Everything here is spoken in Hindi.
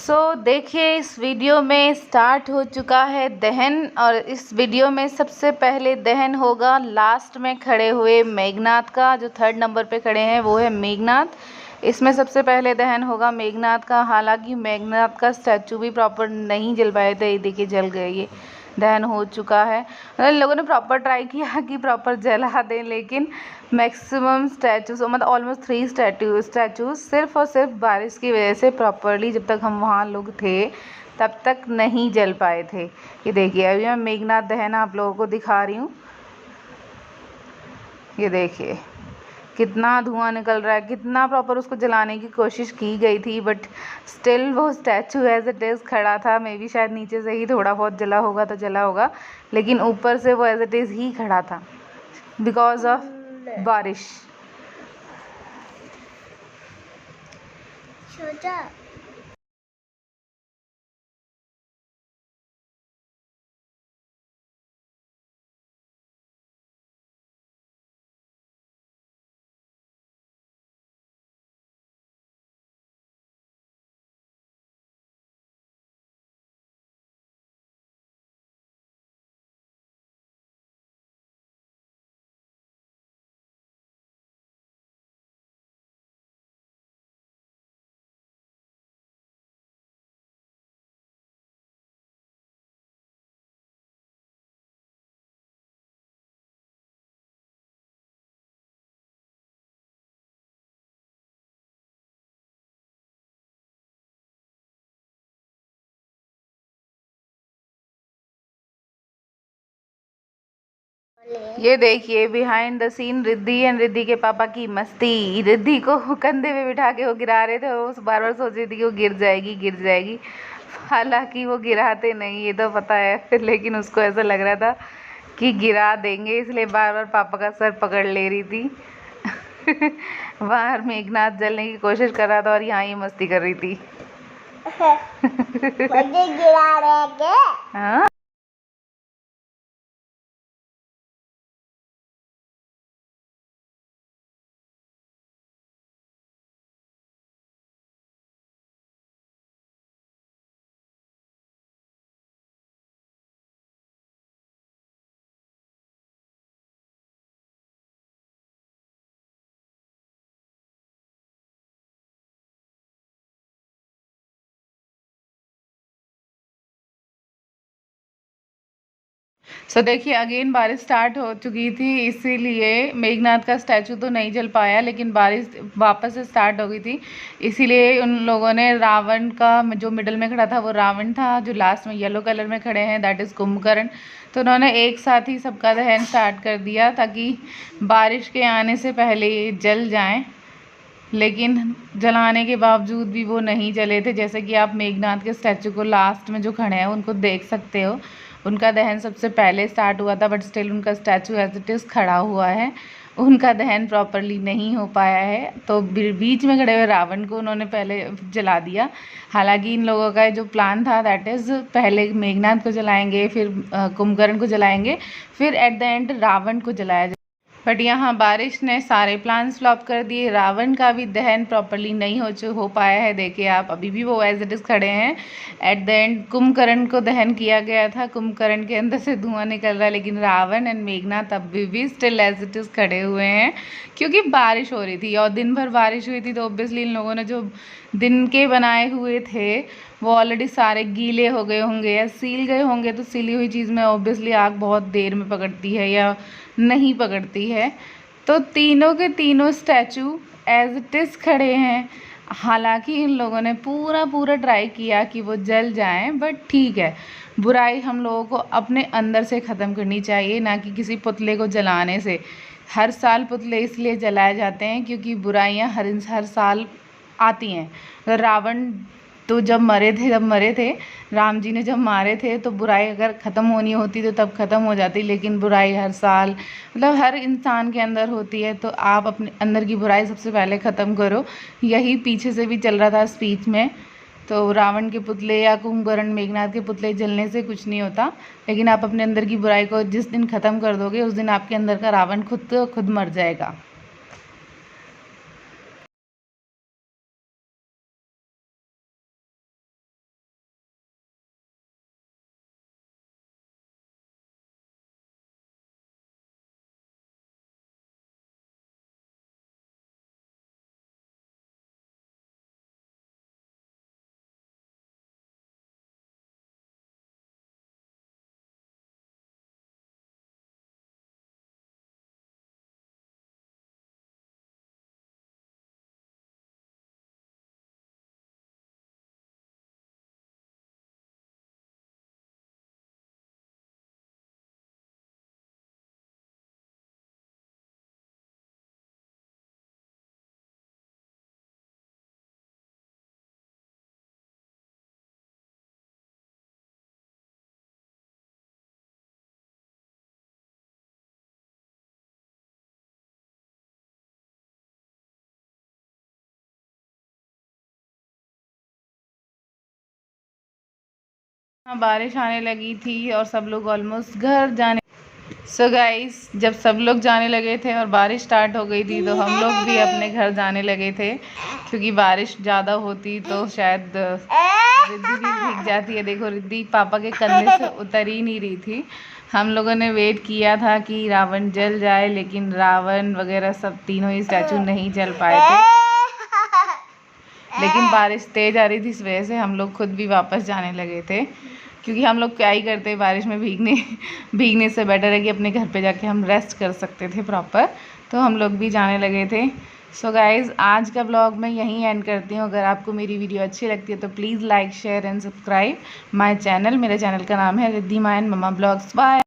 देखिए इस वीडियो में स्टार्ट हो चुका है दहन। और इस वीडियो में सबसे पहले दहन होगा लास्ट में खड़े हुए मेघनाथ का। जो 3rd नंबर पे खड़े हैं वो है मेघनाथ। इसमें सबसे पहले दहन होगा मेघनाथ का। हालांकि मेघनाथ का स्टैचू भी प्रॉपर नहीं जल पाए थे, ये देखिए जल गए, ये दहन हो चुका है। लोगों ने प्रॉपर ट्राई किया कि प्रॉपर जला दें, लेकिन मैक्सिमम स्टैचूज मतलब ऑलमोस्ट 3 स्टैचूज सिर्फ और सिर्फ बारिश की वजह से प्रॉपरली, जब तक हम वहाँ लोग थे तब तक नहीं जल पाए थे। ये देखिए अभी मैं मेघनाथ दहन आप लोगों को दिखा रही हूँ। ये देखिए कितना धुआं निकल रहा है, कितना प्रॉपर उसको जलाने की कोशिश की गई थी, बट स्टिल वो स्टैचू एज इट इज़ खड़ा था। मे बी शायद नीचे से ही थोड़ा बहुत जला होगा तो जला होगा, लेकिन ऊपर से वो एज इट इज़ ही खड़ा था बिकॉज ऑफ बारिश। ये देखिए behind the scene Riddhi and Riddhi के पापा की मस्ती। रिद्धि को कंधे पे बिठा के वो गिरा रहे थे, वो बार बार सोच रही थी कि वो गिर जाएगी गिर जाएगी। हालांकि वो गिराते नहीं, ये तो पता है, लेकिन उसको ऐसा लग रहा था कि गिरा देंगे, इसलिए बार बार पापा का सर पकड़ ले रही थी। बाहर मेघनाथ जलने की कोशिश कर रहा था और यहाँ ये मस्ती कर रही थी। मुझे गिरा रहे क्या? हाँ। देखिए अगेन बारिश स्टार्ट हो चुकी थी, इसीलिए मेघनाथ का स्टैचू तो नहीं जल पाया, लेकिन बारिश वापस से स्टार्ट हो गई थी। इसीलिए उन लोगों ने रावण का, जो मिडल में खड़ा था वो रावण था, जो लास्ट में येलो कलर में खड़े हैं दैट इज़ कुंभकर्ण, तो उन्होंने एक साथ ही सबका दहन स्टार्ट कर दिया ताकि बारिश के आने से पहले ये जल जाएँ। लेकिन जलाने के बावजूद भी वो नहीं जले थे। जैसे कि आप मेघनाथ के स्टैचू को लास्ट में जो खड़े हैं उनको देख सकते हो, उनका दहन सबसे पहले स्टार्ट हुआ था, बट स्टिल उनका स्टैचू एज इट इज़ खड़ा हुआ है, उनका दहन प्रॉपरली नहीं हो पाया है। तो बीच में खड़े हुए रावण को उन्होंने पहले जला दिया। हालांकि इन लोगों का जो प्लान था दैट इज़ पहले मेघनाथ को जलाएंगे, फिर कुंभकर्ण को जलाएंगे, फिर एट द एंड रावण को जलाया। बट यहाँ बारिश ने सारे प्लान्स फ्लॉप कर दिए। रावण का भी दहन प्रॉपरली नहीं हो पाया है। देखिए आप अभी भी वो एज इट इज़ खड़े हैं। एट द एंड कुंभकर्ण को दहन किया गया था, कुंभकर्ण के अंदर से धुआं निकल रहा है, लेकिन रावण एंड मेघनाथ अभी भी स्टिल एज इट इज़ खड़े हुए हैं, क्योंकि बारिश हो रही थी और दिन भर बारिश हुई थी। तो ऑब्वियसली इन लोगों ने जो दिन के बनाए हुए थे वो ऑलरेडी सारे गीले हो गए होंगे या सील गए होंगे। तो सीली हुई चीज़ में ऑब्वियसली आग बहुत देर में पकड़ती है या नहीं पकड़ती है। तो तीनों के तीनों स्टैचू एज इट इज़ खड़े हैं। हालांकि इन लोगों ने पूरा ट्राई किया कि वो जल जाएं, बट ठीक है, बुराई हम लोगों को अपने अंदर से ख़त्म करनी चाहिए, ना कि किसी पुतले को जलाने से। हर साल पुतले इसलिए जलाए जाते हैं क्योंकि बुराइयां हर साल आती हैं। तो रावण तो जब मरे थे राम जी ने जब मारे थे, तो बुराई अगर ख़त्म होनी होती तो तब ख़त्म हो जाती, लेकिन बुराई हर साल मतलब हर इंसान के अंदर होती है। तो आप अपने अंदर की बुराई सबसे पहले ख़त्म करो। यही पीछे से भी चल रहा था स्पीच में। तो रावण के पुतले या कुंभकर्ण मेघनाथ के पुतले जलने से कुछ नहीं होता, लेकिन आप अपने अंदर की बुराई को जिस दिन ख़त्म कर दोगे उस दिन आपके अंदर का रावण खुद मर जाएगा। बारिश आने लगी थी और सब लोग ऑलमोस्ट घर जाने। सो गाइस, जब सब लोग जाने लगे थे और बारिश स्टार्ट हो गई थी तो हम लोग भी अपने घर जाने लगे थे, क्योंकि बारिश ज़्यादा होती तो शायद रिद्धि भी भीग जाती है। देखो रिद्धि पापा के कंधे से उतर ही नहीं रही थी। हम लोगों ने वेट किया था कि रावण जल जाए, लेकिन रावण वगैरह सब तीनों ही स्टैचू नहीं जल पाए थे। लेकिन बारिश तेज़ आ रही थी, इस वजह से हम लोग खुद भी वापस जाने लगे थे, क्योंकि हम लोग क्या ही करते बारिश में भीगने से बेटर है कि अपने घर पे जाके हम रेस्ट कर सकते थे प्रॉपर। तो हम लोग भी जाने लगे थे। सो गाइज़, आज का ब्लॉग मैं यहीं एंड करती हूँ। अगर आपको मेरी वीडियो अच्छी लगती है तो please like share and subscribe my channel. मेरे चैनल का नाम है Riddhima and mumma blogs. Bye.